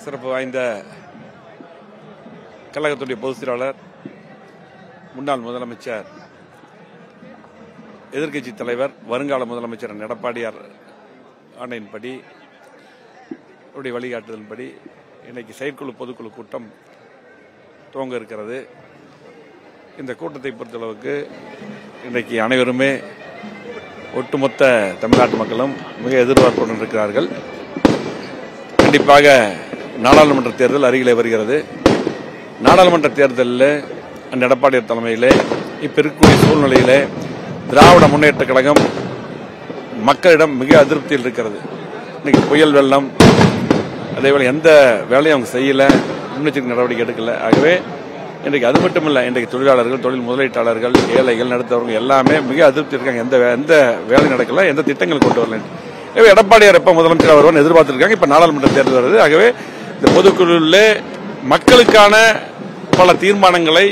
சிறப்பு வாய்ந்த கழகத்துடைய பொதுச் செயலாளர், முன்னாள் முதலமைச்சர், எதிர்க்கட்சி தலைவர், வருங்கால முதலமைச்சர் எடப்பாடியார் ஆணையின்படி, அவருடைய வழிகாட்டுதலின்படி இன்னைக்கு செயற்குழு பொதுக்குழு கூட்டம் துவங்க இருக்கிறது. இந்த கூட்டத்தை பொறுத்தளவுக்கு இன்னைக்கு அனைவருமே, ஒட்டுமொத்த தமிழ்நாட்டு மக்களும் மிக எதிர்பார்ப்புடன் இருக்கிறார்கள். கண்டிப்பாக நாடாளுமன்ற தேர்தல் அருகிலே வருகிறது. நாடாளுமன்ற தேர்தலில் எடப்பாடியார் தலைமையிலே இப்ப இருக்கக்கூடிய சூழ்நிலையிலே திராவிட முன்னேற்ற கழகம் மக்களிடம் மிக அதிருப்தியில் இருக்கிறது. இன்னைக்கு புயல் வெள்ளம், அதேபோல எந்த வேலையும் அவங்க செய்யல, முன்னெச்சரிக்கை நடவடிக்கை எடுக்கல. ஆகவே இன்றைக்கு அது மட்டும் இல்லை, இன்றைக்கு தொழிலாளர்கள், தொழில் முதலீட்டாளர்கள், ஏழைகள், நடுத்தவர்கள் எல்லாமே மிக அதிருப்தி இருக்காங்க. எந்த வேலை நடக்கல, எந்த திட்டங்கள் கொண்டு வரல. எனவே எடப்பாடியார் எப்ப முதலமைச்சர் வருவான்னு எதிர்பார்த்திருக்காங்க. இப்ப நாடாளுமன்ற தேர்தல் வருது. ஆகவே இந்த பொதுக்குழுவில் மக்களுக்கான பல தீர்மானங்களை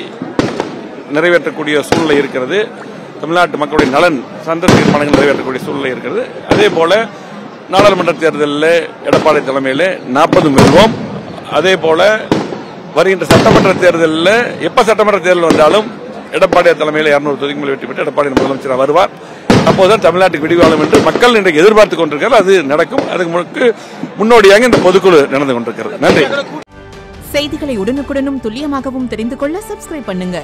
நிறைவேற்றக்கூடிய சூழ்நிலை இருக்கிறது. தமிழ்நாட்டு மக்களுடைய நலன் சார்ந்த தீர்மானங்கள் நிறைவேற்றக்கூடிய சூழ்நிலை இருக்கிறது. அதே போல நாடாளுமன்ற தேர்தலில் எடப்பாடி தலைமையில் 40 வெல்வோம். அதே போல வருகின்ற சட்டமன்ற தேர்தலில் எப்ப சட்டமன்ற தேர்தல் வந்தாலும் எடப்பாடியார் தலைமையில் 200 தொகுதிக்கு மேல் வெற்றி பெற்று எடப்பாடி முதலமைச்சர் வருவார். அப்போதுதான் தமிழ்நாட்டுக்கு விடிவாளும் என்று மக்கள் இன்றைக்கு எதிர்பார்த்துக் கொண்டிருக்கிறார். அது நடக்கும். அதுக்கு முன்னோடியாக இந்த பொதுக்குழு நடந்து கொண்டிருக்கிறது. நன்றி. செய்திகளை உடனுக்குடனும் துல்லியமாகவும் தெரிந்து கொள்ள சப்ஸ்கிரைப் பண்ணுங்க.